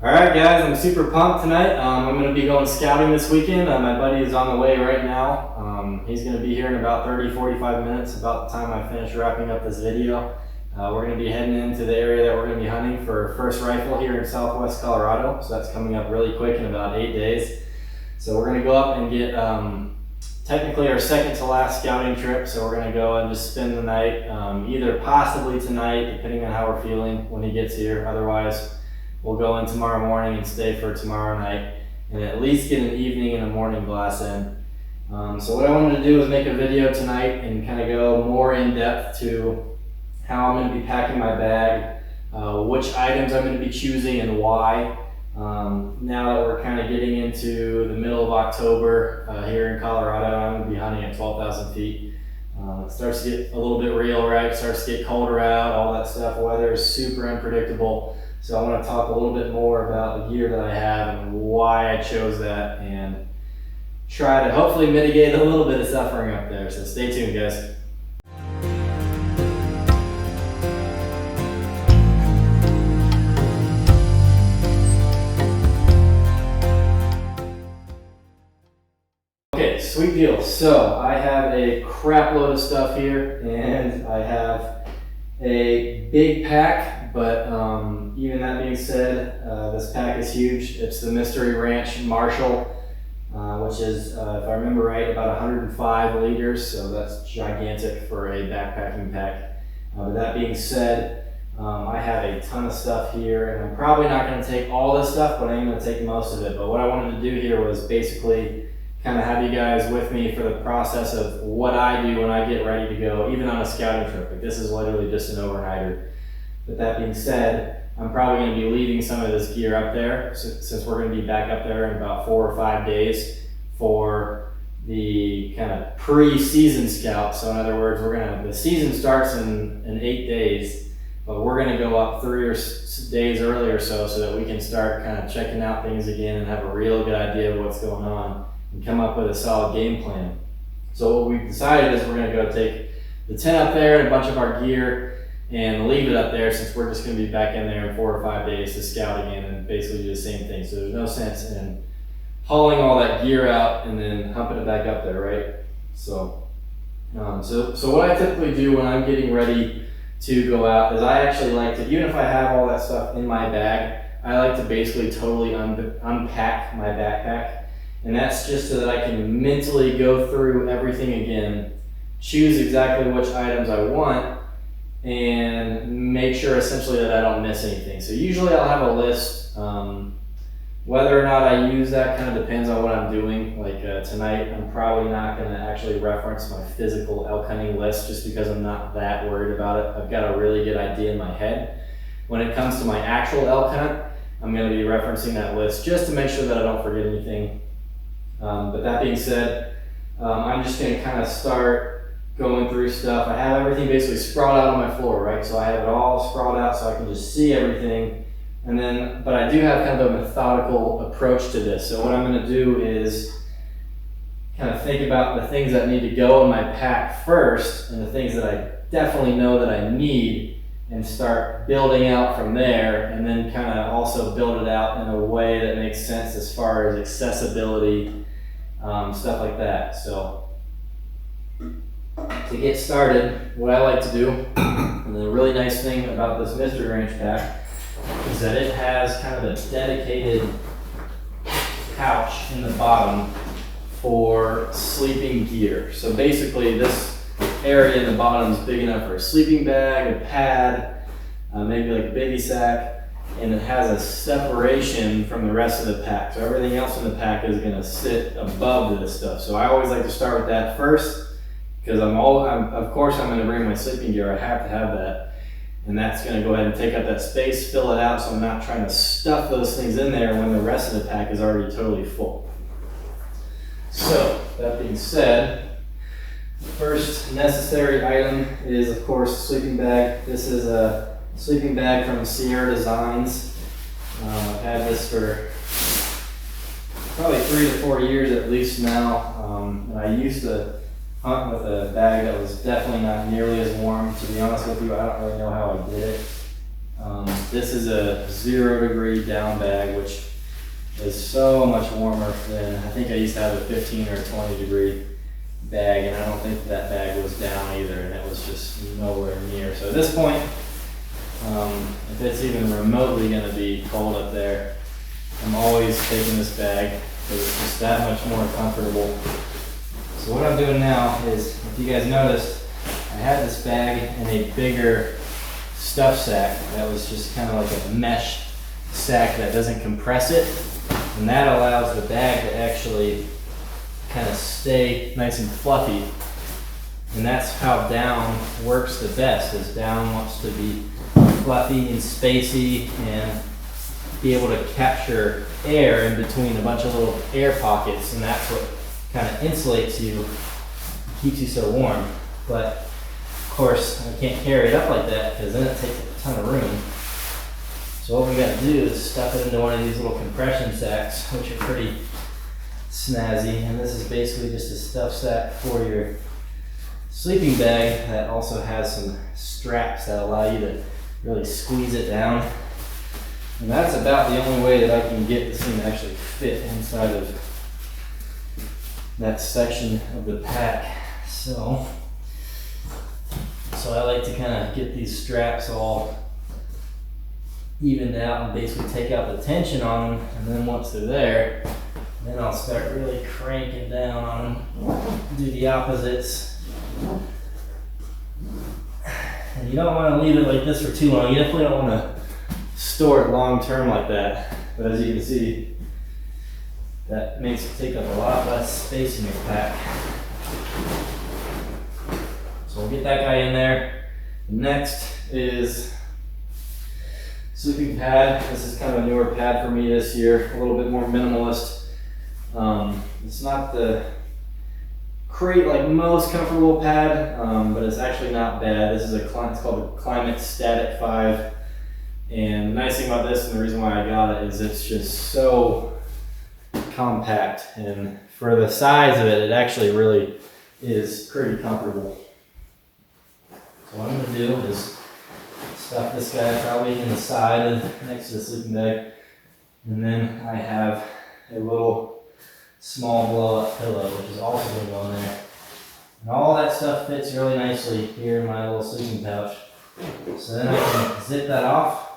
Alright guys, I'm super pumped tonight. I'm going to be going scouting this weekend. My buddy is on the way right now. He's going to be here in about 30-45 minutes, about the time I finish wrapping up this video. We're going to be heading into the area that we're going to be hunting for first rifle here in southwest Colorado. So that's coming up really quick in about 8 days. So we're going to go up and get technically our second to last scouting trip. So we're going to go and just spend the night, either possibly tonight, depending on how we're feeling when he gets here. Otherwise, we'll go in tomorrow morning and stay for tomorrow night and at least get an evening and a morning glass in. So what I wanted to do was make a video tonight and kind of go more in depth to how I'm going to be packing my bag, which items I'm going to be choosing and why. Now that we're kind of getting into the middle of October here in Colorado, I'm going to be hunting at 12,000 feet. It starts to get a little bit real, right? It starts to get colder out, all that stuff. Weather is super unpredictable. So I want to talk a little bit more about the gear that I have and why I chose that and try to hopefully mitigate a little bit of suffering up there. So stay tuned, guys. Okay, sweet deal. So I have a crap load of stuff here and I have a big pack, but even that being said, this pack is huge. It's the Mystery Ranch Marshall, which is, if I remember right, about 105 liters, so that's gigantic for a backpacking pack. But that being said, I have a ton of stuff here, and I'm probably not going to take all this stuff, but I am going to take most of it. But what I wanted to do here was basically kind of have you guys with me for the process of what I do when I get ready to go, even on a scouting trip. Like, this is literally just an overnighter. But that being said, I'm probably going to be leaving some of this gear up there since we're going to be back up there in about 4 or 5 days for the kind of pre-season scout. So in other words, the season starts in 8 days, but we're going to go up 3 days early or so that we can start kind of checking out things again and have a real good idea of what's going on and come up with a solid game plan. So what we've decided is we're going to go take the tent up there and a bunch of our gear and leave it up there since we're just going to be back in there in 4 or 5 days to scout again and basically do the same thing. So there's no sense in hauling all that gear out and then humping it back up there, right? So what I typically do when I'm getting ready to go out is I actually like to, even if I have all that stuff in my bag, I like to basically totally unpack my backpack. And that's just so that I can mentally go through everything again, choose exactly which items I want, and make sure essentially that I don't miss anything. So usually I'll have a list. Whether or not I use that kind of depends on what I'm doing. Like tonight, I'm probably not going to actually reference my physical elk hunting list just because I'm not that worried about it. I've got a really good idea in my head. When it comes to my actual elk hunt, I'm going to be referencing that list just to make sure that I don't forget anything. But that being said, I'm just going to kind of start going through stuff. I have everything basically sprawled out on my floor, right? So I have it all sprawled out so I can just see everything. But I do have kind of a methodical approach to this. So what I'm going to do is kind of think about the things that need to go in my pack first and the things that I definitely know that I need and start building out from there, and then kind of also build it out in a way that makes sense as far as accessibility, stuff like that. So to get started, what I like to do, and the really nice thing about this Mystery Ranch pack is that it has kind of a dedicated pouch in the bottom for sleeping gear. So basically this area in the bottom is big enough for a sleeping bag, a pad, maybe like a baby sack, and it has a separation from the rest of the pack. So everything else in the pack is going to sit above this stuff. So I always like to start with that first because of course I'm going to bring my sleeping gear. I have to have that. And that's going to go ahead and take up that space, fill it out, so I'm not trying to stuff those things in there when the rest of the pack is already totally full. So, that being said, the first necessary item is, of course, a sleeping bag. This is a sleeping bag from Sierra Designs. I've had this for probably 3 to 4 years at least now. And I used to hunt with a bag that was definitely not nearly as warm. To be honest with you, I don't really know how I did it. This is a 0-degree down bag, which is so much warmer than, I think I used to have a 15 or 20-degree bag, and I don't think that bag was down either, and it was just nowhere near. So at this point, if it's even remotely going to be cold up there, I'm always taking this bag because it's just that much more comfortable. So what I'm doing now is, if you guys noticed, I had this bag in a bigger stuff sack that was just kind of like a mesh sack that doesn't compress it, and that allows the bag to actually kind of stay nice and fluffy. And that's how down works the best, is down wants to be fluffy and spacey and be able to capture air in between a bunch of little air pockets, and that's what kind of insulates you, keeps you so warm. But of course, I can't carry it up like that because then it takes a ton of room. So what we got to do is stuff it into one of these little compression sacks, which are pretty snazzy. And this is basically just a stuff sack for your sleeping bag that also has some straps that allow you to really squeeze it down. And that's about the only way that I can get this thing to actually fit inside of that section of the pack. So I like to kind of get these straps all evened out and basically take out the tension on them, and then once they're there, then I'll start really cranking down on them, do the opposites. And you don't want to leave it like this for too long. You definitely don't want to store it long term like that, but as you can see, that makes it take up a lot less space in your pack. So we'll get that guy in there. Next is sleeping pad. This is kind of a newer pad for me this year, a little bit more minimalist. It's not the like most comfortable pad, but it's actually not bad. This is it's called a Climate Static 5. And the nice thing about this, and the reason why I got it, is it's just so compact, and for the size of it, it actually really is pretty comfortable. So what I'm going to do is stuff this guy probably in the side next to the sleeping bag, and then I have a little small blow-up pillow, which is also going to go in there. And all that stuff fits really nicely here in my little sleeping pouch. So then I can zip that off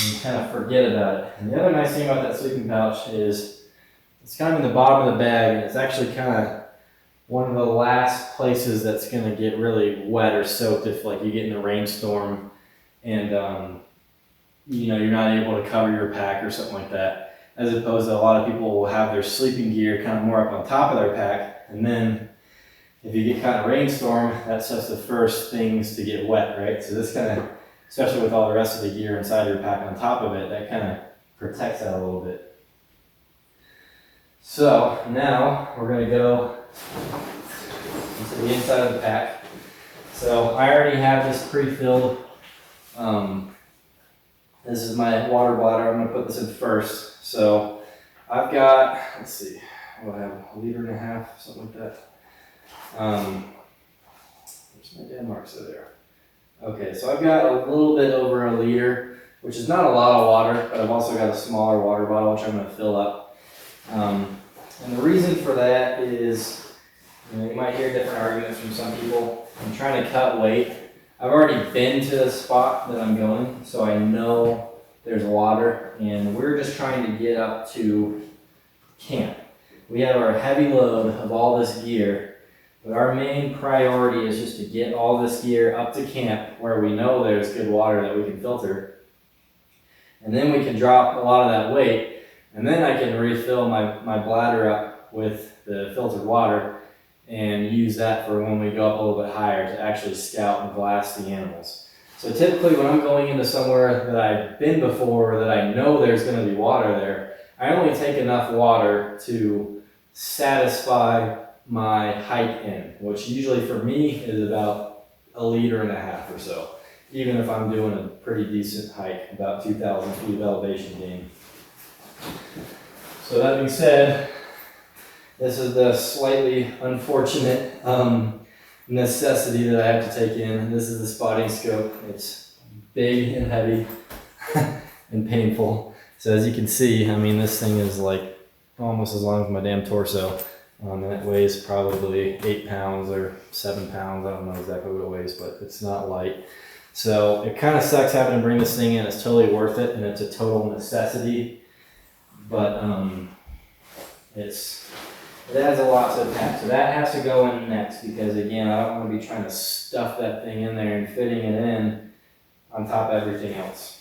and kind of forget about it. And the other nice thing about that sleeping pouch is it's kind of in the bottom of the bag, and it's actually kind of one of the last places that's going to get really wet or soaked if like you get in a rainstorm and you're not able to cover your pack or something like that, as opposed to a lot of people will have their sleeping gear kind of more up on top of their pack, and then if you get kind of rainstorm, that's just the first things to get wet, right? So this kind of, especially with all the rest of the gear inside your pack on top of it, that kind of protects that a little bit. So now we're going to go into the inside of the pack. So I already have this pre-filled. This is my water bladder. I'm going to put this in first. So I've got, let's see, what do I have, 1.5 liters, something like that. Where's my damn marks? So there. Okay, so I've got a little bit over 1 liter, which is not a lot of water, but I've also got a smaller water bottle, which I'm going to fill up. And the reason for that is, you might hear different arguments from some people. I'm trying to cut weight. I've already been to the spot that I'm going, so I know there's water, and we're just trying to get up to camp. We have our heavy load of all this gear, but our main priority is just to get all this gear up to camp where we know there's good water that we can filter. And then we can drop a lot of that weight, and then I can refill my bladder up with the filtered water and use that for when we go up a little bit higher to actually scout and glass the animals. So typically when I'm going into somewhere that I've been before, that I know there's going to be water there, I only take enough water to satisfy my hike in, which usually for me is about 1.5 liters or so, even if I'm doing a pretty decent hike, about 2,000 feet of elevation gain. So that being said, this is the slightly unfortunate necessity that I have to take in. This is the spotting scope. It's big and heavy and painful. So as you can see, I mean, this thing is like almost as long as my damn torso. And it weighs probably 8 pounds or 7 pounds. I don't know exactly what it weighs, but it's not light. So it kind of sucks having to bring this thing in. It's totally worth it, and it's a total necessity. But it adds a lot to the pack. So that has to go in next because, again, I don't want to be trying to stuff that thing in there and fitting it in on top of everything else.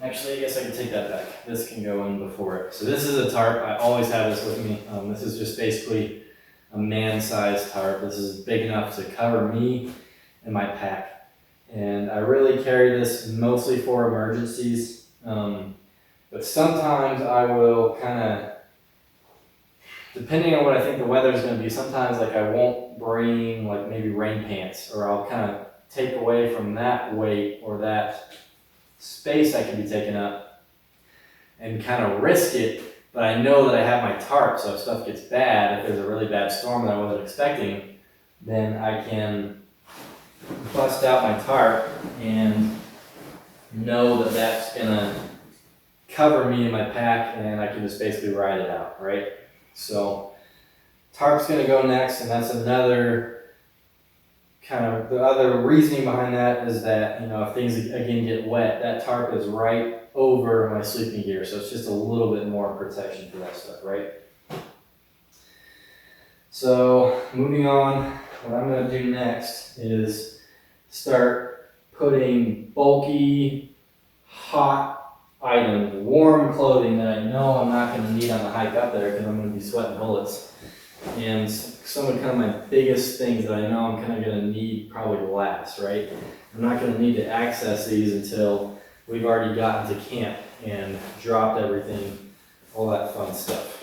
Actually, I guess I can take that back. This can go in before it. So this is a tarp. I always have this with me. This is just basically a man-sized tarp. This is big enough to cover me and my pack. And I really carry this mostly for emergencies. But sometimes I will kind of, depending on what I think the weather is going to be, sometimes like I won't bring like maybe rain pants, or I'll kind of take away from that weight or that space I can be taken up and kind of risk it. But I know that I have my tarp, so if stuff gets bad, if there's a really bad storm that I wasn't expecting, then I can bust out my tarp and know that that's gonna cover me and my pack, and I can just basically ride it out, right? So tarp's gonna go next, and that's another kind of, the other reasoning behind that is that, you know, if things again get wet, that tarp is right over my sleeping gear, so it's just a little bit more protection for that stuff, right? So moving on, what I'm gonna do next is start putting bulky, hot items, warm clothing that I know I'm not gonna need on the hike up there because I'm gonna be sweating bullets. And some of kind of my biggest things that I know I'm kind of going to need probably last, right? I'm not going to need to access these until we've already gotten to camp and dropped everything, all that fun stuff.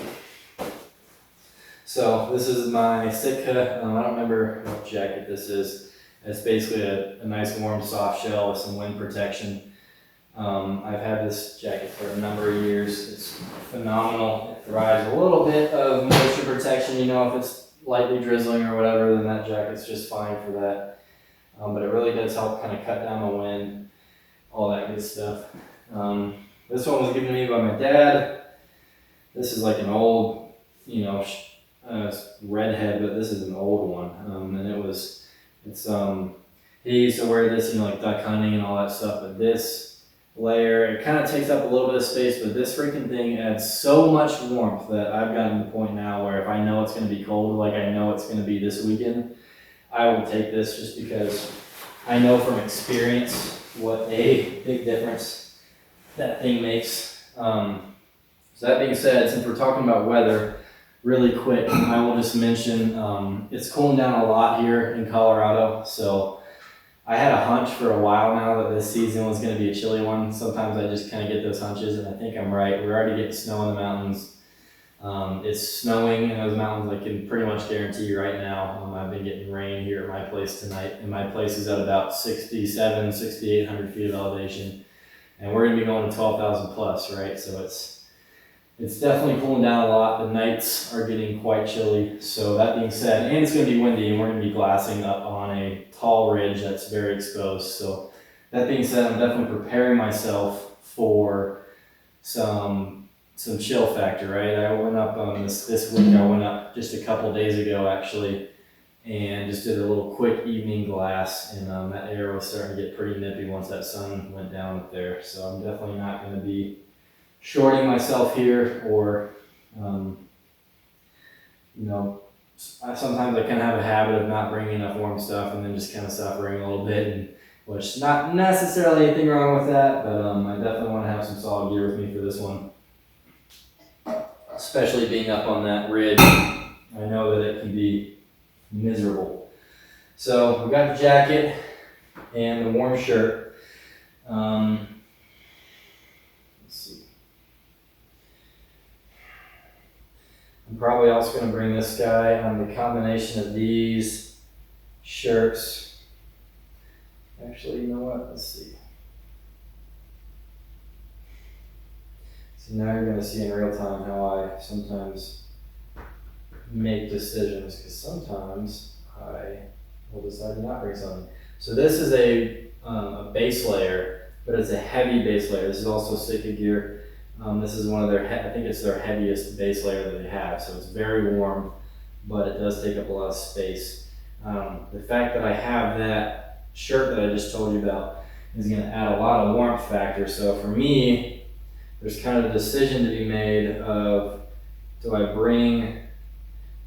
So this is my Sitka, I don't remember what jacket this is. It's basically a nice warm soft shell with some wind protection. I've had this jacket for a number of years. It's phenomenal. It provides a little bit of moisture protection. You know, if it's lightly drizzling or whatever, then that jacket's just fine for that. But it really does help kind of cut down the wind, all that good stuff. This one was given to me by my dad. This is like an old, you know, redhead, but this is an old one. He used to wear this, you know, like duck hunting and all that stuff, but this layer, it kind of takes up a little bit of space, but this freaking thing adds so much warmth that I've gotten to the point now where if I know it's going to be cold, like I know it's going to be this weekend, I will take this just because I know from experience what a big difference that thing makes. So that being said, since we're talking about weather, really quick, I will just mention it's cooling down a lot here in Colorado, so I had a hunch for a while now that this season was going to be a chilly one. Sometimes I just kind of get those hunches, and I think I'm right. We're already getting snow in the mountains. It's snowing in those mountains, I can pretty much guarantee you right now. I've been getting rain here at my place tonight, and my place is at about 6,800 feet of elevation. And we're going to be going to 12,000 plus, right? So it's definitely cooling down a lot. The nights are getting quite chilly. So that being said, and it's going to be windy, and we're going to be glassing up on a tall ridge that's very exposed. So that being said, I'm definitely preparing myself for some chill factor, right? I went up this week. I went up just a couple days ago actually, and just did a little quick evening glass, and that air was starting to get pretty nippy once that sun went down up there. So I'm definitely not going to be shorting myself here, or you know, sometimes I kind of have a habit of not bringing enough warm stuff and then just kind of suffering a little bit, and which not necessarily anything wrong with that, but I definitely want to have some solid gear with me for this one, especially being up on that ridge. I know that it can be miserable. So we got the jacket and the warm shirt. Let's see. I'm probably also going to bring this guy on the combination of these shirts. Actually, you know what? Let's see. So now you're going to see in real time how I sometimes make decisions, because sometimes I will decide to not bring something. So this is a a base layer, but it's a heavy base layer. This is also Sitka gear. This is one of their, I think it's their heaviest base layer that they have. So it's very warm, but it does take up a lot of space. The fact that I have that shirt that I just told you about is going to add a lot of warmth factor. So for me, there's kind of a decision to be made of, do I bring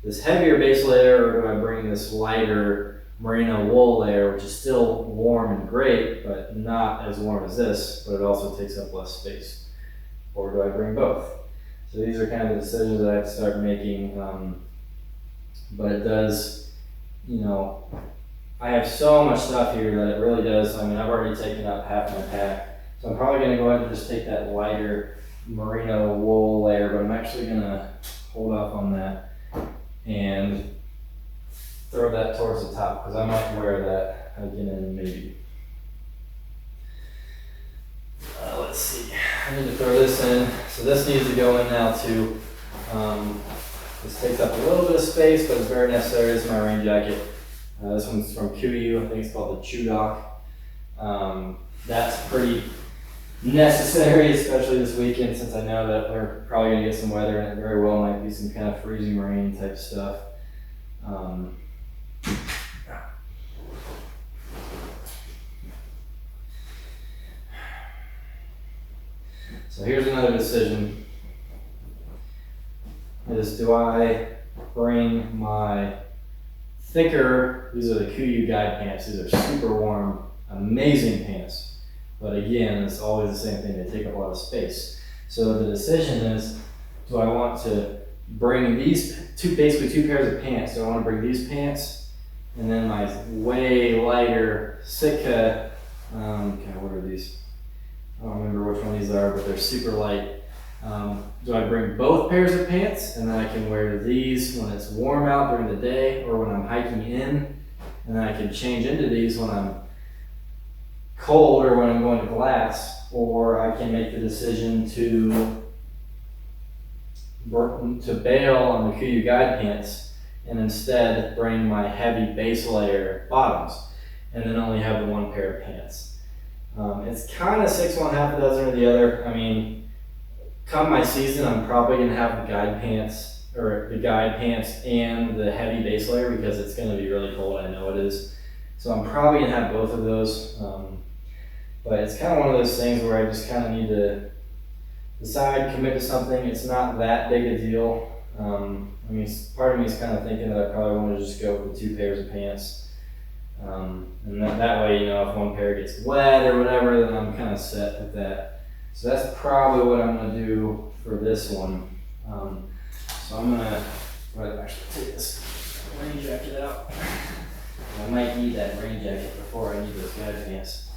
this heavier base layer or do I bring this lighter merino wool layer, which is still warm and great, but not as warm as this, but it also takes up less space? Or do I bring both? So these are kind of the decisions that I have to start making. But it does, you know, I have so much stuff here that it really does. I mean, I've already taken up half my pack. So I'm probably going to go ahead and just take that lighter merino wool layer, but I'm actually going to hold off on that and throw that towards the top because I might wear that again maybe. Let's see, I need to throw this in. So this needs to go in now too. This takes up a little bit of space, but it's very necessary. This is my rain jacket. This one's from QU, I think it's called the Chudoc. That's pretty necessary, especially this weekend, since I know that we're probably going to get some weather and it very well might be some kind of freezing rain type stuff. So here's another decision, is do I bring my thicker, these are the QU guide pants, these are super warm, amazing pants, but again, it's always the same thing, they take up a lot of space. So the decision is, do I want to bring these basically two pairs of pants? Do I want to bring these pants and then my way lighter Sitka, what are these? I don't remember which one these are, but they're super light. Do I bring both pairs of pants and then I can wear these when it's warm out during the day or when I'm hiking in, and then I can change into these when I'm cold or when I'm going to glass, or I can make the decision to bail on the QU guide pants and instead bring my heavy base layer bottoms and then only have the one pair of pants. It's kind of 6 1/2 dozen or the other. I mean, come my season, I'm probably going to have the guide pants and the heavy base layer because it's going to be really cold. I know it is. So I'm probably going to have both of those. But it's kind of one of those things where I just kind of need to decide, commit to something. It's not that big a deal. I mean, part of me is kind of thinking that I probably want to just go with the 2 pairs of pants. And that way, you know, if one pair gets wet or whatever, then I'm kind of set with that. So that's probably what I'm going to do for this one. So I'm going to actually take this rain jacket out. I might need that rain jacket before I need those guide pants.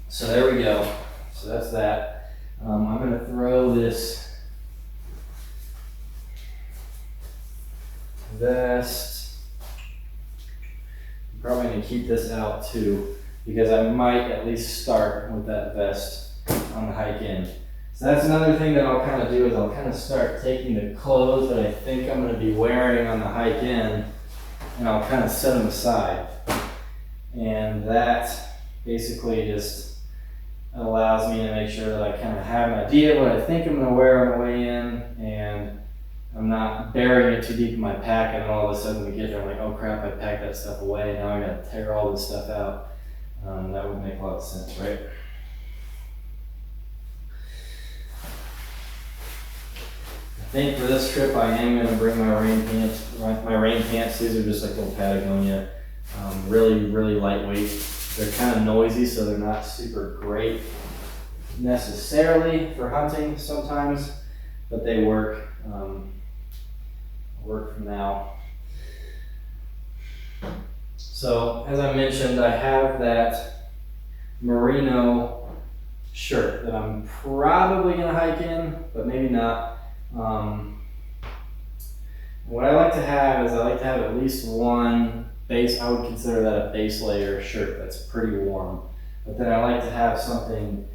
So there we go. So that's that. I'm going to throw this vest. I'm probably going to keep this out too because I might at least start with that vest on the hike in. So that's another thing that I'll kind of do, is I'll kind of start taking the clothes that I think I'm going to be wearing on the hike in and I'll kind of set them aside. And that basically just allows me to make sure that I kind of have an idea of what I think I'm going to wear on the way in, and I'm not burying it too deep in my pack and all of a sudden we get there, I'm like, oh crap, I packed that stuff away, now I got to tear all this stuff out. That would make a lot of sense, right? I think for this trip I am going to bring my rain pants. My rain pants, these are just like little Patagonia, really, really lightweight. They're kind of noisy, so they're not super great necessarily for hunting sometimes, but they work. Work for now. So as I mentioned, I have that merino shirt that I'm probably going to hike in, but maybe not. What I like to have is I like to have at least one base. I would consider that a base layer shirt that's pretty warm, but then I like to have something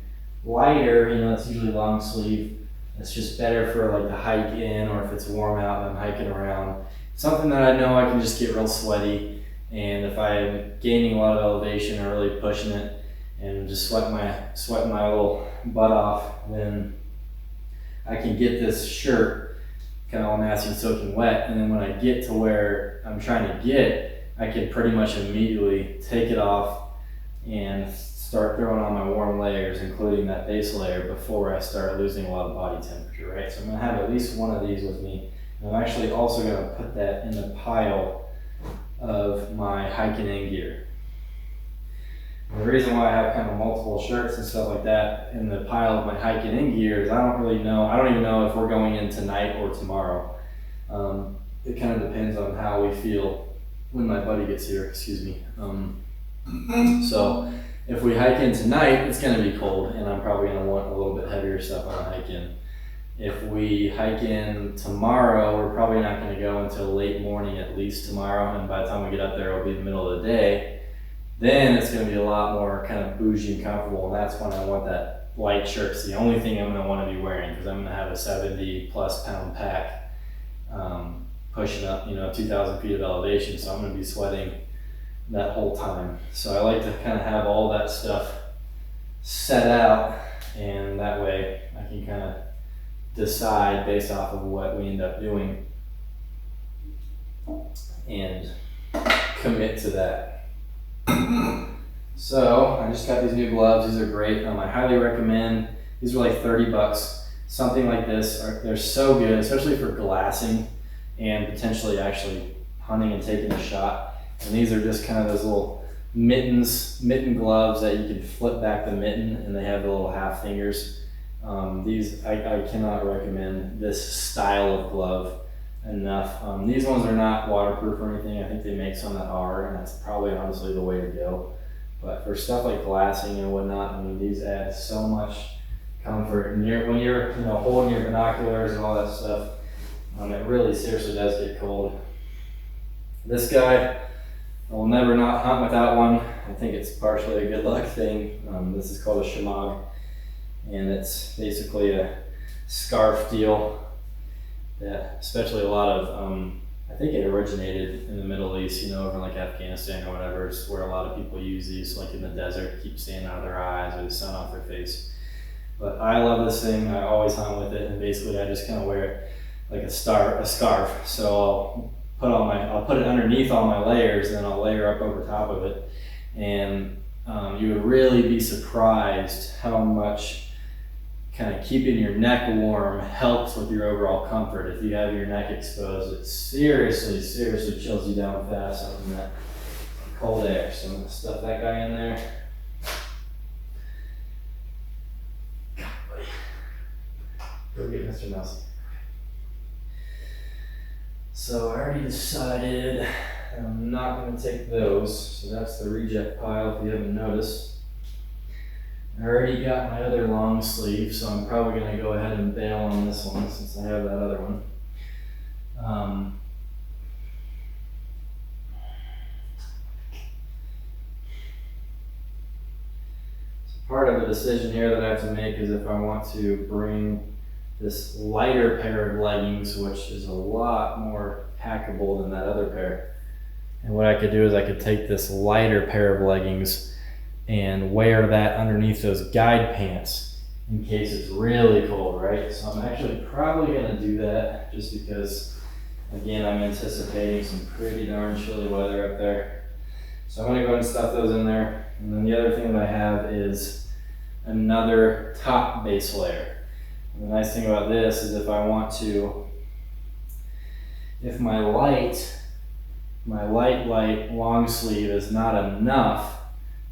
lighter. You know, it's usually long sleeve. It's just better for like the hike in, or if it's warm out and I'm hiking around. Something that I know I can just get real sweaty And if I'm gaining a lot of elevation or really pushing it and just sweating my little butt off, then I can get this shirt kind of all nasty and soaking wet. And then when I get to where I'm trying to get, I can pretty much immediately take it off and start throwing on my warm layers, including that base layer, before I start losing a lot of body temperature, right? So I'm gonna have at least one of these with me. And I'm actually also gonna put that in the pile of my hiking in gear. And the reason why I have kind of multiple shirts and stuff like that in the pile of my hiking in gear is I don't even know if we're going in tonight or tomorrow. It kind of depends on how we feel when my buddy gets here, excuse me. So if we hike in tonight, it's gonna be cold and I'm probably gonna want a little bit heavier stuff on the hike in. If we hike in tomorrow, we're probably not gonna go until late morning, at least tomorrow. And by the time we get up there, it'll be the middle of the day. Then it's gonna be a lot more kind of bougie and comfortable. And that's when I want that light shirt. It's the only thing I'm gonna wanna be wearing because I'm gonna have a 70+ pound pack pushing up, 2,000 feet of elevation. So I'm gonna be sweating that whole time. So I like to kind of have all that stuff set out, and that way I can kind of decide based off of what we end up doing and commit to that. So I just got these new gloves. These are great. I highly recommend. These are like $30. Something like this, they're so good, especially for glassing and potentially actually hunting and taking a shot. And these are just kind of those little mitten gloves that you can flip back the mitten, and they have the little half fingers. These, I cannot recommend this style of glove enough. These ones are not waterproof or anything. I think they make some that are, and that's probably honestly the way to go. But for stuff like glassing and whatnot, these add so much comfort. And when you're holding your binoculars and all that stuff, it really seriously does get cold. This guy, I will never not hunt without one. I think it's partially a good luck thing. This is called a shemagh, and it's basically a scarf deal that, especially a lot of, I think it originated in the Middle East, over in like Afghanistan or whatever. It's where a lot of people use these, like in the desert, to keep sand out of their eyes or the sun off their face. But I love this thing. I always hunt with it, and basically I just kind of wear it like a scarf. So I'll put it underneath all my layers, and then I'll layer up over top of it. And you would really be surprised how much kind of keeping your neck warm helps with your overall comfort. If you have your neck exposed, it seriously chills you down fast out in that cold air. So I'm gonna stuff that guy in there. Go get Mr. Nelson. So I already decided I'm not going to take those, so that's the reject pile if you haven't noticed. I already got my other long sleeve, so I'm probably going to go ahead and bail on this one since I have that other one. So part of the decision here that I have to make is if I want to bring this lighter pair of leggings, which is a lot more packable than that other pair. And what I could do is I could take this lighter pair of leggings and wear that underneath those guide pants in case it's really cold, right? So I'm actually probably gonna do that just because, again, I'm anticipating some pretty darn chilly weather up there. So I'm gonna go ahead and stuff those in there. And then the other thing that I have is another top base layer. The nice thing about this is if I want to, if my light long sleeve is not enough,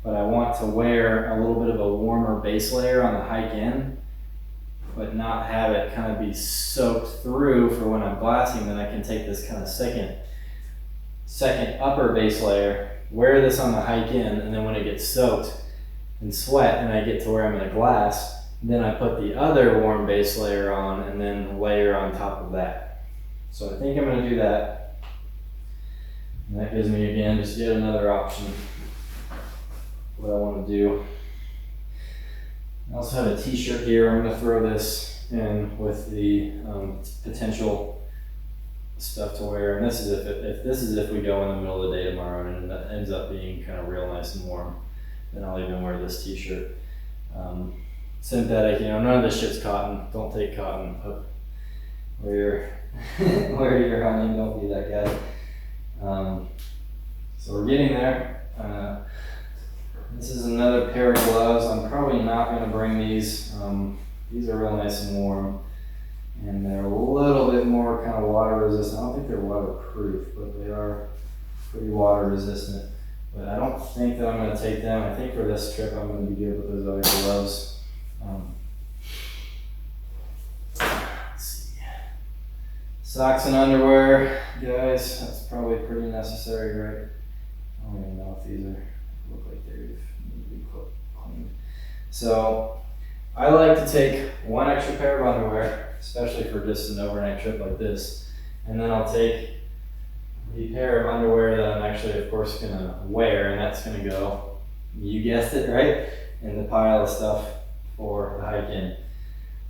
but I want to wear a little bit of a warmer base layer on the hike in, but not have it kind of be soaked through for when I'm glassing, then I can take this kind of second upper base layer, wear this on the hike in, and then when it gets soaked and sweat and I get to where I'm gonna glass, then I put the other warm base layer on and then layer on top of that. So I think I'm gonna do that. And that gives me, again, just yet another option what I wanna do. I also have a t-shirt here. I'm gonna throw this in with the potential stuff to wear. And this is if we go in the middle of the day tomorrow and that ends up being kind of real nice and warm, then I'll even wear this t-shirt. Synthetic, none of this shit's cotton. Don't take cotton up where you're where you're hunting. Don't be that guy. So we're getting there. This is another pair of gloves. I'm probably not going to bring these. These are real nice and warm, and they're a little bit more kind of water resistant. I don't think they're waterproof, but they are pretty water resistant. But I don't think that I'm going to take them. I think for this trip I'm going to be good with those other gloves. Let's see. Socks and underwear, guys. That's probably pretty necessary, right? I don't even know if these look like they need to be cleaned. So I like to take one extra pair of underwear, especially for just an overnight trip like this, and then I'll take the pair of underwear that I'm actually, of course, gonna wear, and that's gonna go, you guessed it, right, in the pile of stuff for the hike in.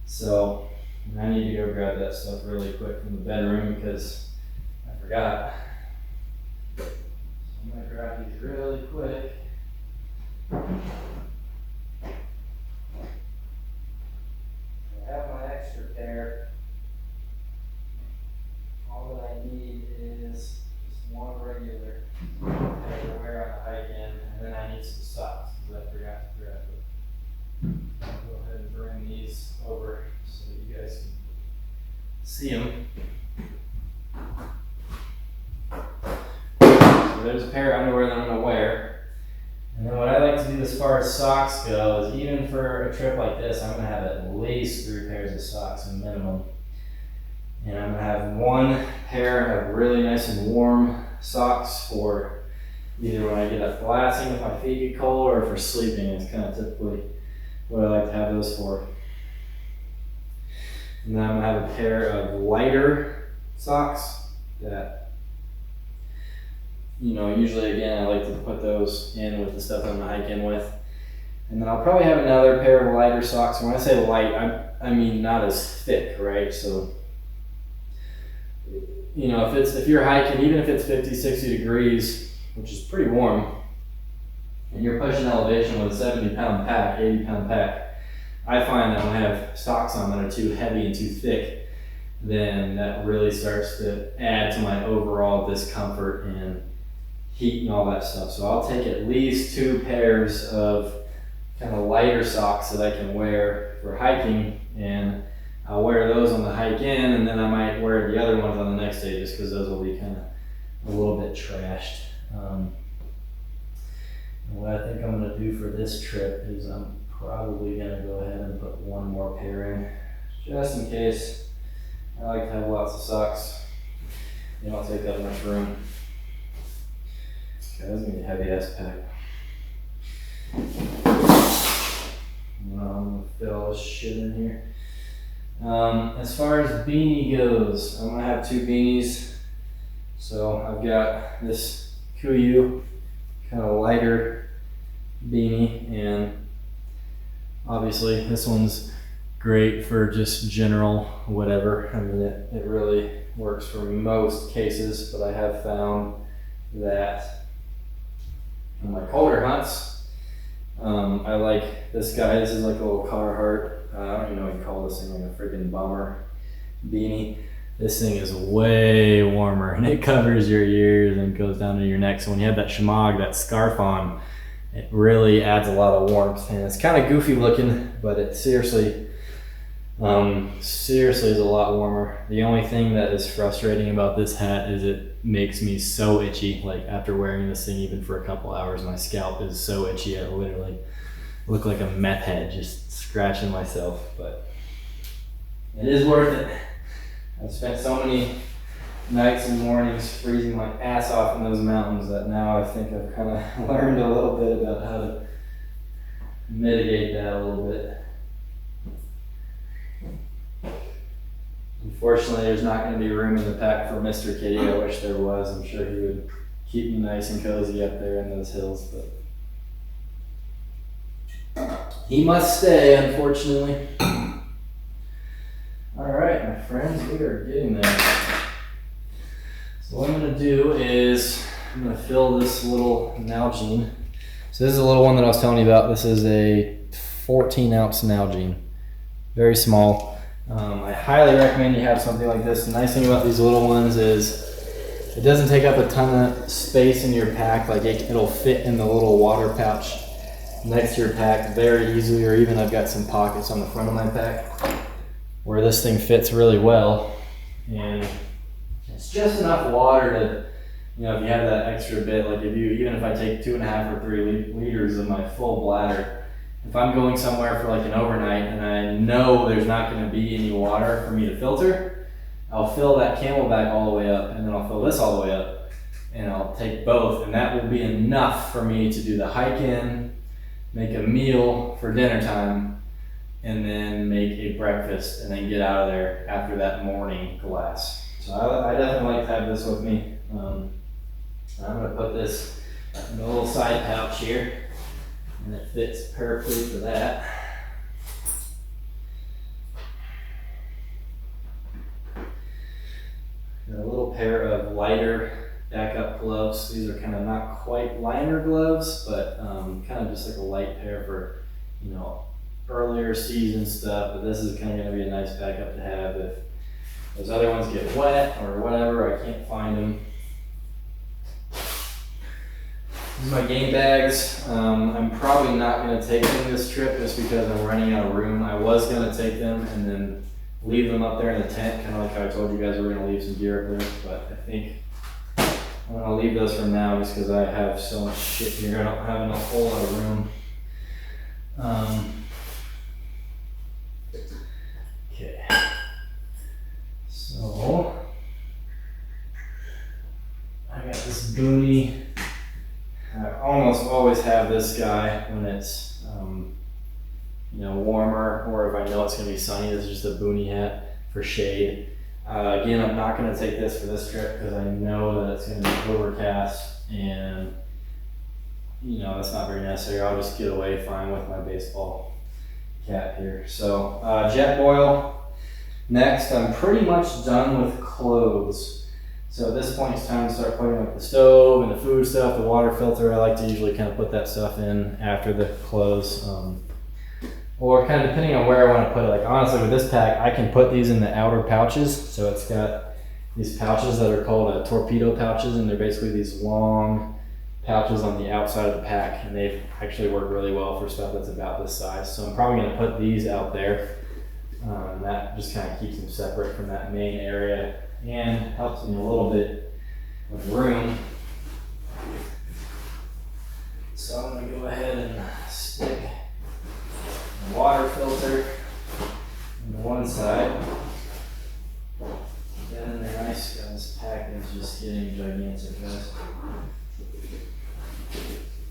So I need to go grab that stuff really quick from the bedroom because I forgot. So I'm gonna grab these really quick. I have my extra pair. All that I need is just one regular pair to wear on the hike in, and then I need some socks because I forgot to grab them. I'll go ahead and bring these over so that you guys can see them. So there's a pair of underwear that I'm going to wear. And then what I like to do as far as socks go is even for a trip like this, I'm going to have at least 3 pairs of socks minimum. And I'm going to have one pair of really nice and warm socks for either when I get up glassing if my feet get cold or for sleeping. It's kind of typically what I like to have those for. And then I'm going to have a pair of lighter socks that, usually again I like to put those in with the stuff I'm going to hike in with. And then I'll probably have another pair of lighter socks. When I say light, I mean not as thick, right? So if you're hiking, even if it's 50, 60 degrees, which is pretty warm, and you're pushing elevation with a 70-pound pack, 80-pound pack, I find that when I have socks on that are too heavy and too thick, then that really starts to add to my overall discomfort and heat and all that stuff. So I'll take at least 2 pairs of kind of lighter socks that I can wear for hiking, and I'll wear those on the hike in, and then I might wear the other ones on the next day just because those will be kind of a little bit trashed. And what I think I'm going to do for this trip is I'm probably going to go ahead and put one more pair in, just in case. I like to have lots of socks. They don't take that much room. Okay, that's going to be a heavy ass pack. I'm going to fit all this shit in here. As far as beanie goes, I'm going to have 2 beanies. So I've got this Kuyu kind of lighter beanie, and obviously this one's great for just general whatever. I mean, it really works for most cases, but I have found that in my colder hunts, I like this guy. This is like a little Carhartt, I don't even know what you call this thing, like a freaking bomber beanie. This thing is way warmer, and it covers your ears and goes down to your neck. So when you have that shemagh, that scarf on, it really adds a lot of warmth. And it's kind of goofy looking, but it seriously is a lot warmer. The only thing that is frustrating about this hat is it makes me so itchy. Like after wearing this thing even for a couple hours, my scalp is so itchy. I literally look like a meth head just scratching myself, but it is worth it. I've spent so many nights and mornings freezing my ass off in those mountains that now I think I've kind of learned a little bit about how to mitigate that a little bit. Unfortunately, there's not going to be room in the pack for Mr. Kitty. I wish there was. I'm sure he would keep me nice and cozy up there in those hills, but he must stay, unfortunately. All right, my friends, we are getting there. So what I'm gonna do is I'm gonna fill this little Nalgene. So this is a little one that I was telling you about. This is a 14-ounce Nalgene, very small. I highly recommend you have something like this. The nice thing about these little ones is it doesn't take up a ton of space in your pack. Like it'll fit in the little water pouch next to your pack very easily, or even I've got some pockets on the front of my pack where this thing fits really well. And it's just enough water to, you know, if you have that extra bit, like even if I take 2.5 or 3 liters of my full bladder, if I'm going somewhere for like an overnight and I know there's not going to be any water for me to filter, I'll fill that Camelback all the way up, and then I'll fill this all the way up, and I'll take both, and that will be enough for me to do the hike in, make a meal for dinner time, and then make a breakfast, and then get out of there after that morning glass. So I definitely like to have this with me. I'm going to put this in a little side pouch here, and it fits perfectly for that. Got a little pair of lighter backup gloves. These are kind of not quite liner gloves, but kind of just like a light pair for, you know, earlier season stuff. But this is kind of going to be a nice backup to have if those other ones get wet or whatever. I can't find them. These are my game bags. I'm probably not going to take them this trip just because I'm running out of room. I was going to take them and then leave them up there in the tent, kind of like how I told you guys we're going to leave some gear up there. But I think I'm going to leave those for now just because I have so much shit here. I don't have a whole lot of room. Okay. So I got this Beanie. I almost always have this guy when it's you know, warmer, or if I know it's going to be sunny. This is just a Beanie hat for shade. Again, I'm not going to take this for this trip because I know that it's going to be overcast, and you know that's not very necessary. I'll just get away fine with my baseball cap here. So jet boil. Next, I'm pretty much done with clothes. So at this point, it's time to start putting like the stove and the food stuff, the water filter. I like to usually kind of put that stuff in after the clothes. Or kind of depending on where I want to put it. Like honestly, with this pack, I can put these in the outer pouches. So it's got these pouches that are called torpedo pouches, and they're basically these long pouches on the outside of the pack, and they actually work really well for stuff that's about this size. So I'm probably going to put these out there. That just kind of keeps them separate from that main area and helps me a little bit with room. So I'm going to go ahead and stick the water filter on the one side. Get in there nice, guys. This pack is just getting gigantic, guys.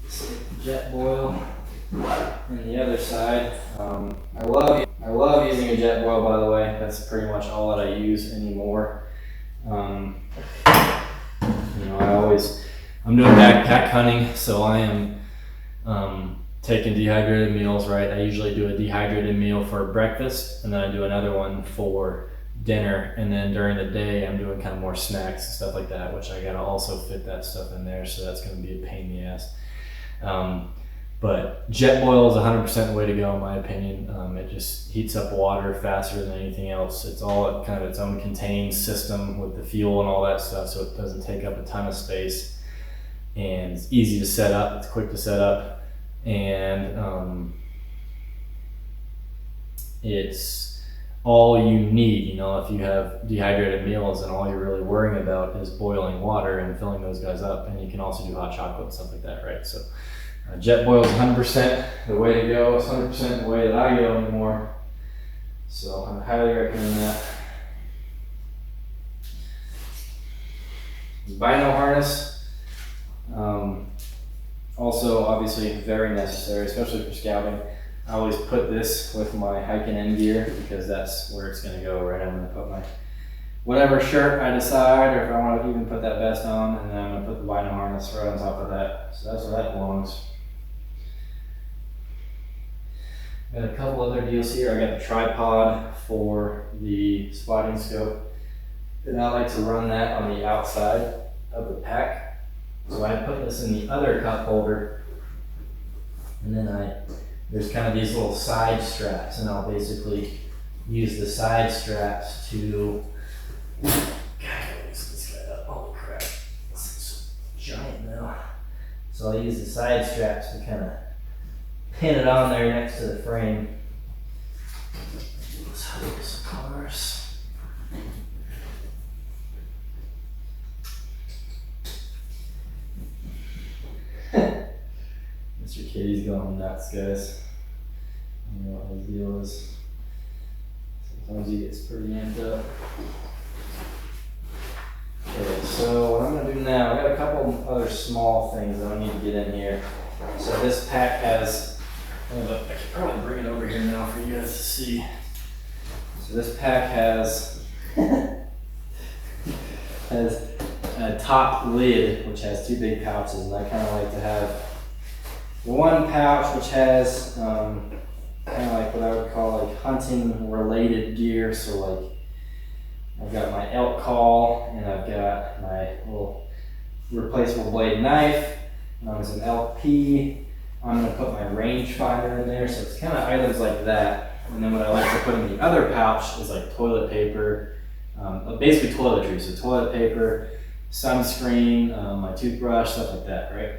Stick the jet boil on the other side. I love using a jet boil, by the way. That's pretty much all that I use anymore. You know, I'm doing backpack hunting, so I am taking dehydrated meals, right? I usually do a dehydrated meal for breakfast, and then I do another one for dinner, and then during the day I'm doing kind of more snacks and stuff like that, which I gotta also fit that stuff in there, so that's gonna be a pain in the ass. But jet boil is 100% the way to go in my opinion. It just heats up water faster than anything else. It's all kind of its own contained system with the fuel and all that stuff, so it doesn't take up a ton of space, and it's easy to set up, it's quick to set up, and it's all you need. You know, if you have dehydrated meals and all you're really worrying about is boiling water and filling those guys up, and you can also do hot chocolate and stuff like that, right? So jet boil is 100% the way to go. It's 100% the way that I go anymore. So I highly recommend that. Bino harness, also obviously very necessary, especially for scouting. I always put this with my hiking in gear because that's where it's going to go, right? I'm going to put my whatever shirt I decide, or if I want to even put that vest on, and then I'm going to put the bino harness right on top of that. So that's where that belongs. Got a couple other deals here. I got the tripod for the spotting scope. And I like to run that on the outside of the pack. So I put this in the other cup holder, and then there's kind of these little side straps, and I'll basically use the side straps to, God, this guy up, holy crap, this is giant now. So I'll use the side straps to kind of pin it on there next to the frame. Let's hide some cars. Mr. Kitty's going nuts, guys. I don't know what his deal is. Sometimes he gets pretty amped up. Okay, so what I'm going to do now, I got a couple other small things that I need to get in here. So this pack has, I can probably bring it over here now for you guys to see. So this pack has has a top lid which has two big pouches, and I kind of like to have one pouch which has kind of like what I would call like hunting related gear. So like I've got my elk call, and I've got my little replaceable blade knife, some elk pee. I'm going to put my rangefinder in there, so it's kind of items like that. And then what I like to put in the other pouch is like toilet paper, basically toiletries, so toilet paper, sunscreen, my toothbrush, stuff like that, right?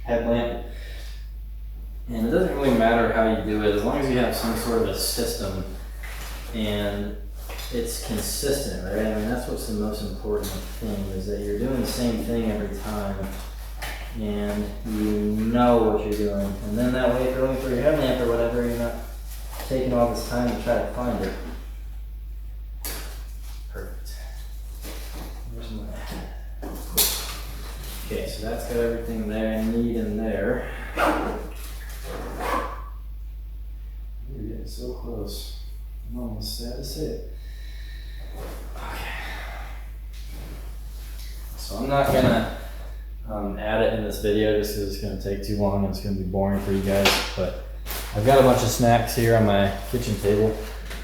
Headlamp. And it doesn't really matter how you do it, as long as you have some sort of a system and it's consistent, right? I mean, that's what's the most important thing, is that you're doing the same thing every time and you know what you're doing. And then that way, if you're looking for your headlamp or whatever, you're not taking all this time to try to find it. Perfect. Where's my... Okay, so that's got everything there I need in there. You're getting so close. I'm almost sad to say it. Okay. So I'm not gonna add it in this video just because it's gonna take too long and it's gonna be boring for you guys, but I've got a bunch of snacks here on my kitchen table.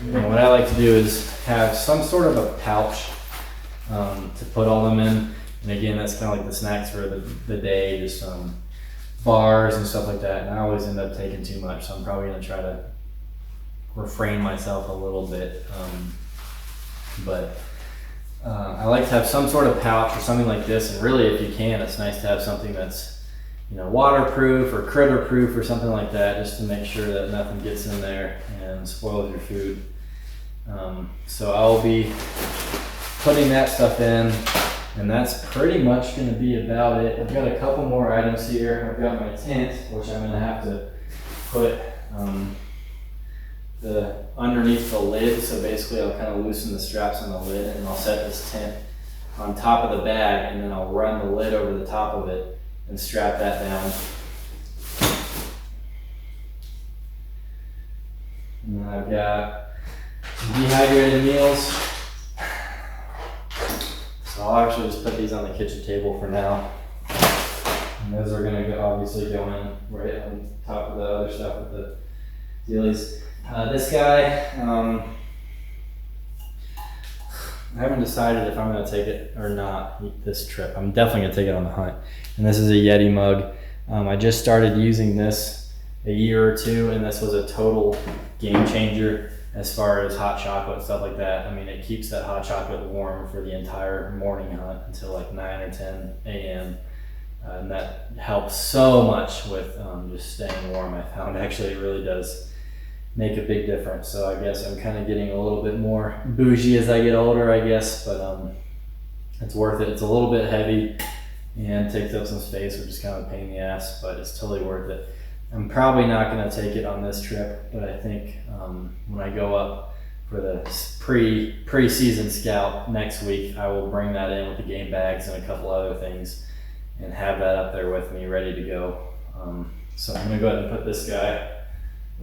And what I like to do is have some sort of a pouch to put all them in. And again, that's kind of like the snacks for the day, just bars and stuff like that. And I always end up taking too much, so I'm probably gonna try to refrain myself a little bit. But I like to have some sort of pouch or something like this, and really, if you can, it's nice to have something that's, you know, waterproof or critter proof or something like that, just to make sure that nothing gets in there and spoils your food. So I'll be putting that stuff in, and that's pretty much going to be about it. I've got a couple more items here. I've got my tent, which I'm going to have to put underneath the lid. So basically I'll kind of loosen the straps on the lid, and I'll set this tent on top of the bag, and then I'll run the lid over the top of it and strap that down. And then I've got some dehydrated meals. So I'll actually just put these on the kitchen table for now. And those are going to obviously go in right on top of the other stuff with the dealies. This guy, I haven't decided if I'm going to take it or not this trip. I'm definitely going to take it on the hunt. And this is a Yeti mug. I just started using this a year or two, and this was a total game changer as far as hot chocolate and stuff like that. I mean, it keeps that hot chocolate warm for the entire morning hunt until like 9 or 10 a.m. And that helps so much with just staying warm. I found actually it really does make a big difference. So I guess I'm kind of getting a little bit more bougie as I get older, I guess, but it's worth it. It's a little bit heavy and takes up some space, which is kind of a pain in the ass, but it's totally worth it. I'm probably not going to take it on this trip, but I think when I go up for the pre-season scout next week, I will bring that in with the game bags and a couple other things and have that up there with me ready to go. So I'm going to go ahead and put this guy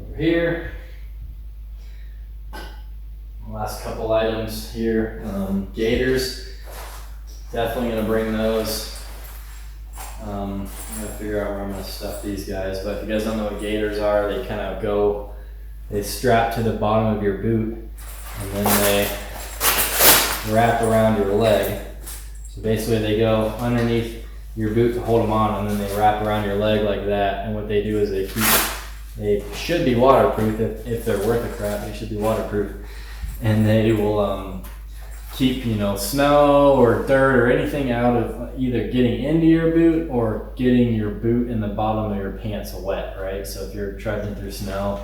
over here. Last couple items here, gators, definitely going to bring those. I'm going to figure out where I'm going to stuff these guys, but if you guys don't know what gators are, they kind of they strap to the bottom of your boot, and then wrap around your leg. So basically they go underneath your boot to hold them on, and then they wrap around your leg like that. And what they do is they should be waterproof. If they're worth a crap, they should be waterproof. And they will keep, you know, snow or dirt or anything out of either getting into your boot or getting your boot in the bottom of your pants wet, right? So if you're trudging through snow,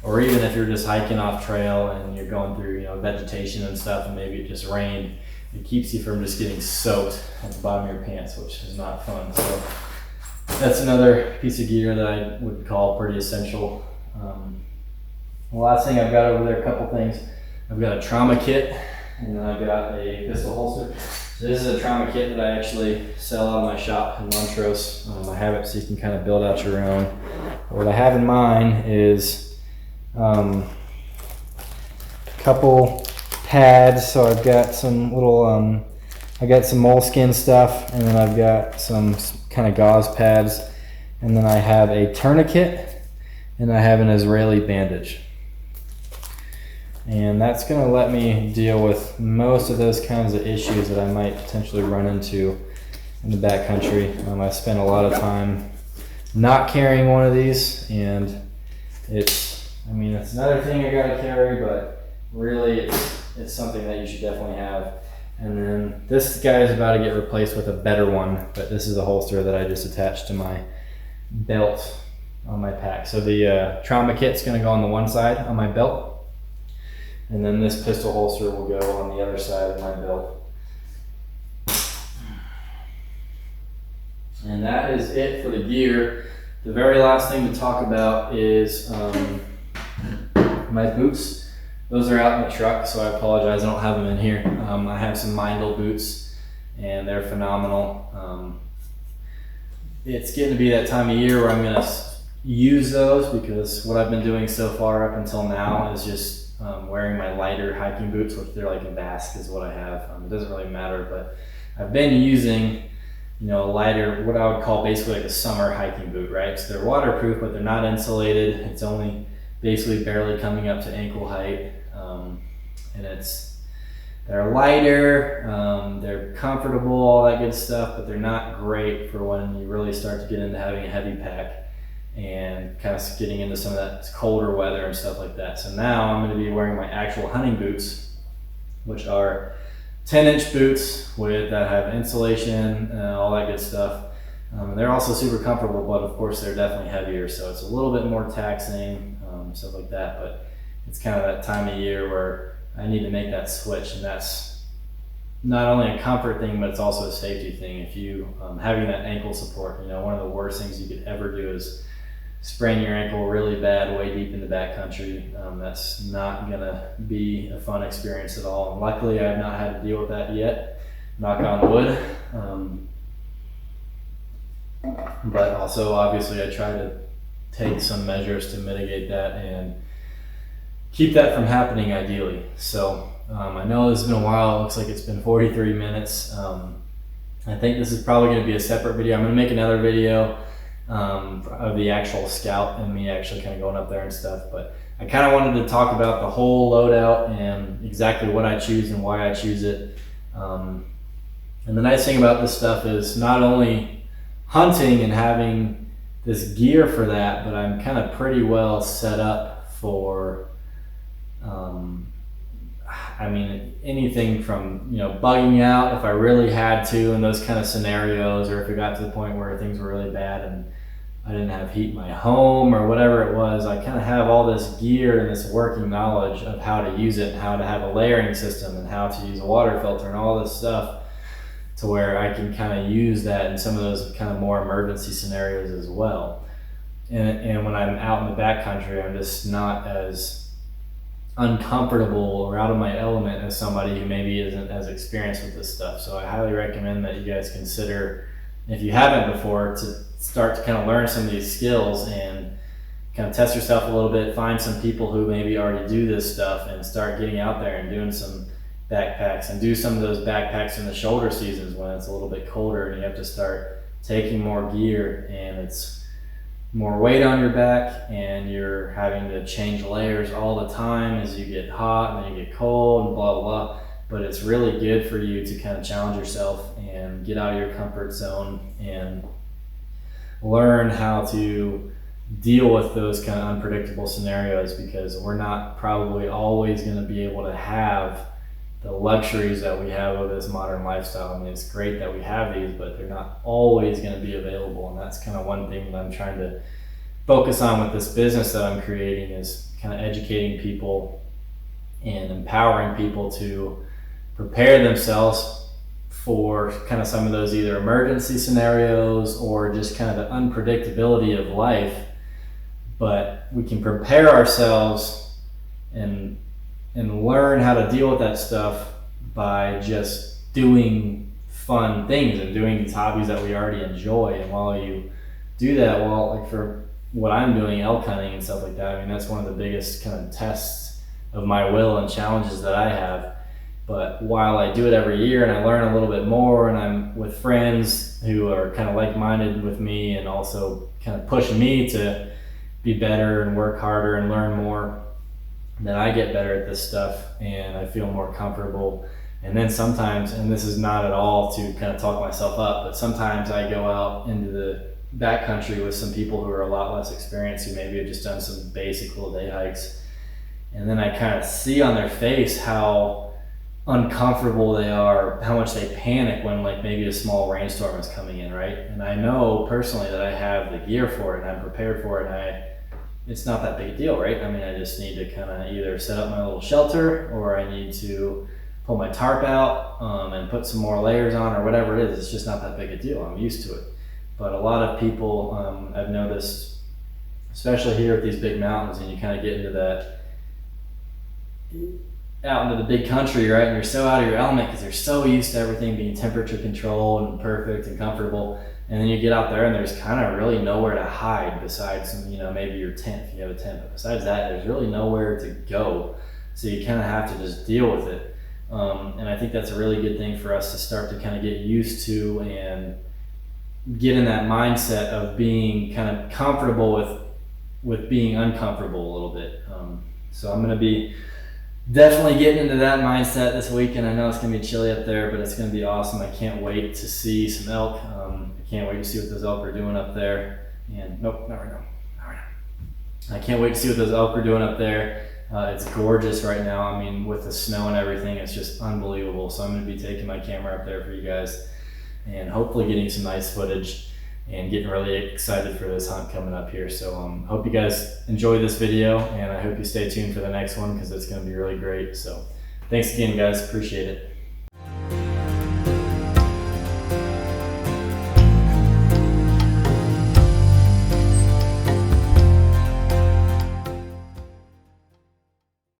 or even if you're just hiking off trail and you're going through, you know, vegetation and stuff, and maybe it just rained, it keeps you from just getting soaked at the bottom of your pants, which is not fun. So that's another piece of gear that I would call pretty essential. The last thing I've got over there, a couple things. I've got a trauma kit, and then I've got a pistol holster. So this is a trauma kit that I actually sell out of my shop in Montrose. I have it so you can kind of build out your own. What I have in mine is a couple pads. So I've got some little, I got some moleskin stuff, and then I've got some kind of gauze pads, and then I have a tourniquet, and I have an Israeli bandage. And that's going to let me deal with most of those kinds of issues that I might potentially run into in the backcountry. I spent a lot of time not carrying one of these, and it's another thing I got to carry, but really it's something that you should definitely have. And then this guy is about to get replaced with a better one, but this is a holster that I just attached to my belt on my pack. So the trauma kit's going to go on the one side on my belt, and then this pistol holster will go on the other side of my belt. And that is it for the gear. The very last thing to talk about is my boots. Those are out in the truck, so I apologize, I don't have them in here. I have some Mindel boots, and they're phenomenal. It's getting to be that time of year where I'm gonna use those, because what I've been doing so far up until now is just wearing my lighter hiking boots, which they're like a Basque is what I have. It doesn't really matter, but I've been using, you know, a lighter, what I would call basically like a summer hiking boot, right? So they're waterproof, but they're not insulated. It's only basically barely coming up to ankle height. And they're lighter, they're comfortable, all that good stuff, but they're not great for when you really start to get into having a heavy pack and kind of getting into some of that colder weather and stuff like that. So now I'm going to be wearing my actual hunting boots, which are 10-inch boots that have insulation and all that good stuff. They're also super comfortable, but of course they're definitely heavier, so it's a little bit more taxing, stuff like that. But it's kind of that time of year where I need to make that switch, and that's not only a comfort thing, but it's also a safety thing. If you having that ankle support, you know, one of the worst things you could ever do is sprain your ankle really bad way deep in the backcountry. That's not gonna be a fun experience at all. And luckily, I have not had to deal with that yet. Knock on wood. But also, obviously, I try to take some measures to mitigate that and keep that from happening ideally. So I know this has been a while. It looks like it's been 43 minutes. I think this is probably going to be a separate video. I'm going to make another video of the actual scout and me actually kind of going up there and stuff. But I kind of wanted to talk about the whole loadout and exactly what I choose and why I choose it. And the nice thing about this stuff is not only hunting and having this gear for that, but I'm kind of pretty well set up for anything from, you know, bugging out if I really had to in those kind of scenarios, or if it got to the point where things were really bad and I didn't have heat in my home or whatever it was. I kind of have all this gear and this working knowledge of how to use it and how to have a layering system and how to use a water filter and all this stuff, to where I can kind of use that in some of those kind of more emergency scenarios as well. And when I'm out in the backcountry, I'm just not as uncomfortable or out of my element as somebody who maybe isn't as experienced with this stuff. So I highly recommend that you guys consider, if you haven't before, to start to kind of learn some of these skills and kind of test yourself a little bit, find some people who maybe already do this stuff and start getting out there and doing some backpacks, and do some of those backpacks in the shoulder seasons when it's a little bit colder and you have to start taking more gear and it's more weight on your back and you're having to change layers all the time as you get hot and then you get cold and blah blah blah. but it's really good for you to kind of challenge yourself and get out of your comfort zone and learn how to deal with those kind of unpredictable scenarios, because we're not probably always going to be able to have the luxuries that we have of this modern lifestyle. I mean, it's great that we have these, but they're not always going to be available. And that's kind of one thing that I'm trying to focus on with this business that I'm creating, is kind of educating people and empowering people to prepare themselves for kind of some of those either emergency scenarios or just kind of the unpredictability of life. But we can prepare ourselves and learn how to deal with that stuff by just doing fun things and doing these hobbies that we already enjoy. And while you do that, like for what I'm doing, elk hunting and stuff like that, I mean, that's one of the biggest kind of tests of my will and challenges that I have. But while I do it every year and I learn a little bit more, and I'm with friends who are kind of like-minded with me and also kind of pushing me to be better and work harder and learn more, then I get better at this stuff and I feel more comfortable. And then sometimes, and this is not at all to kind of talk myself up, but sometimes I go out into the backcountry with some people who are a lot less experienced, who maybe have just done some basic little day hikes. And then I kind of see on their face how uncomfortable they are, how much they panic when like maybe a small rainstorm is coming in, right? And I know personally that I have the gear for it and I'm prepared for it, and it's not that big a deal, right? I mean, I just need to kind of either set up my little shelter, or I need to pull my tarp out and put some more layers on, or whatever it is. It's just not that big a deal. I'm used to it. But a lot of people, I've noticed, especially here at these big mountains, and you kind of get into that, out into the big country, right? And you're so out of your element because you're so used to everything being temperature controlled and perfect and comfortable. And then you get out there and there's kind of really nowhere to hide besides, maybe your tent, if you have a tent. But besides that, there's really nowhere to go. So you kind of have to just deal with it. And I think that's a really good thing for us to start to kind of get used to and get in that mindset of being kind of comfortable with being uncomfortable a little bit. So I'm going to be definitely getting into that mindset this weekend. I know it's going to be chilly up there, but it's going to be awesome. I can't wait to see some elk. I can't wait to see what those elk are doing up there. And nope, not right now. I can't wait to see what those elk are doing up there. It's gorgeous right now. I mean, with the snow and everything, it's just unbelievable. So I'm going to be taking my camera up there for you guys and hopefully getting some nice footage and getting really excited for this hunt coming up here. So hope you guys enjoy this video, and I hope you stay tuned for the next one because it's going to be really great. So thanks again, guys. Appreciate it.